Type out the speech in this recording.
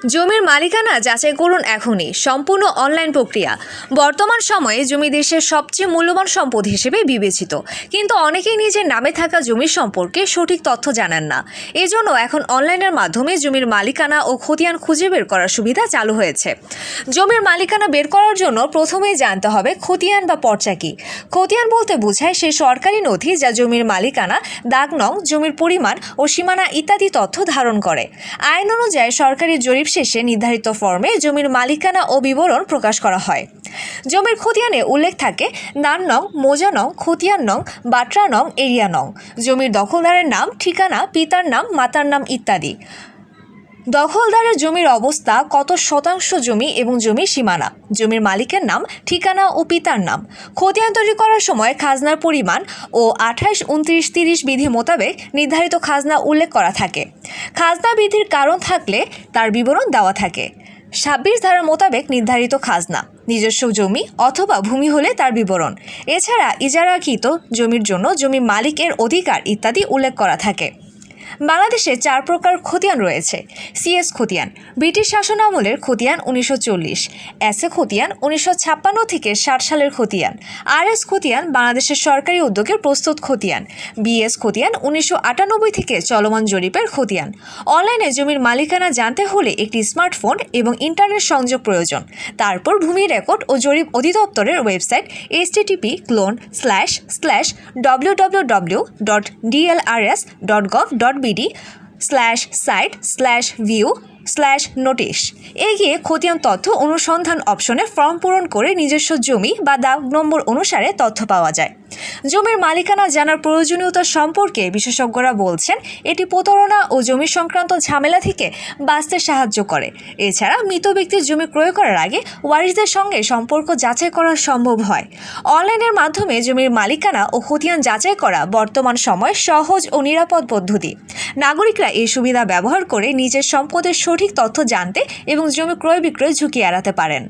জমির মালিকানা যাচাই করুন এখনই। সম্পূর্ণ অনলাইন প্রক্রিয়া। বর্তমান সময়ে জমি দেশের সবচেয়ে মূল্যবান সম্পদ হিসেবে বিবেচিত, কিন্তু অনেকেই নিজের নামে থাকা জমির সম্পর্কে সঠিক তথ্য জানেন না। এজন্য এখন অনলাইনের মাধ্যমে জমির মালিকানা ও খতিয়ান খুঁজে বের করার সুবিধা চালু হয়েছে। জমির মালিকানা বের করার জন্য প্রথমেই জানতে হবে খতিয়ান বা পর্চা কি। খতিয়ান বলতে বোঝায় সেই সরকারি নথি যা জমির মালিকানা, দাগ নং, জমির পরিমাণ ও সীমানা ইত্যাদি তথ্য ধারণ করে। আইন অনুযায়ী সরকারি জরিপ শেষে নির্ধারিত ফর্মে জমির মালিকানা ও বিবরণ প্রকাশ করা হয়। জমির খতিয়ানে উল্লেখ থাকে নাম নং, মোজা নং, খতিয়ান নং, বাট্রা নং, এরিয়া নং, জমির দখলদারের নাম, ঠিকানা, পিতার নাম, মাতার নাম ইত্যাদি। দখলদারের জমির অবস্থা, কত শতাংশ জমি এবং জমির সীমানা, জমির মালিকের নাম, ঠিকানা ও পিতার নাম। খতিয়ান তৈরি করার সময় খাজনার পরিমাণ ও 28, 29, 30 বিধি মোতাবেক নির্ধারিত খাজনা উল্লেখ করা থাকে। খাজনা বিধির কারণ থাকলে তার বিবরণ দেওয়া থাকে। 26 ধারা মোতাবেক নির্ধারিত খাজনা, নিজস্ব জমি অথবা ভূমি হলে তার বিবরণ। এছাড়া ইজারাকৃত জমির জন্য জমি মালিকের অধিকার ইত্যাদি উল্লেখ করা থাকে। বাংলাদেশে 4 প্রকার খতিয়ান রয়েছে। সিএস খতিয়ান, ব্রিটিশ শাসন আমলের খতিয়ান 1940। এসএ খতিয়ান, 1956 থেকে 60 সালের খতিয়ান। আরএস খতিয়ান, বাংলাদেশের সরকারি উদ্যোগের প্রস্তুত খতিয়ান। বিএস খতিয়ান, 1998 থেকে চলমান জরিপের খতিয়ান। অনলাইনে জমির মালিকানা জানতে হলে একটি স্মার্টফোন এবং ইন্টারনেট সংযোগ প্রয়োজন। তারপর ভূমি রেকর্ড ও জরিপ অধিদপ্তরের ওয়েবসাইট http://www.dlrs.gov.bd/site/view/notice এ গিয়ে খতিয়ান তথ্য অনুসন্ধান অপশনে ফর্ম পূরণ করে নিজস্ব জমি বা দাগ নম্বর অনুসারে তথ্য পাওয়া যায়। জমির মালিকানা জানার প্রয়োজনীয়তা সম্পর্কে বিশেষজ্ঞরা বলছেন এটি প্রতারণা ও জমি সংক্রান্ত ঝামেলা থেকে বাঁচতে সাহায্য করে। এছাড়া মৃত ব্যক্তির জমি ক্রয় করার আগে ওয়ারিশদের সঙ্গে সম্পর্ক যাচাই করা সম্ভব হয়। অনলাইনের মাধ্যমে জমির মালিকানা ও খতিয়ান যাচাই করা বর্তমান সময়ে সহজ ও নিরাপদ পদ্ধতি। নাগরিকরা এই সুবিধা ব্যবহার করে নিজের সম্পদের সঠিক তথ্য জানতে এবং জমি ক্রয় বিক্রয় ঝুঁকি এড়াতে পারেন।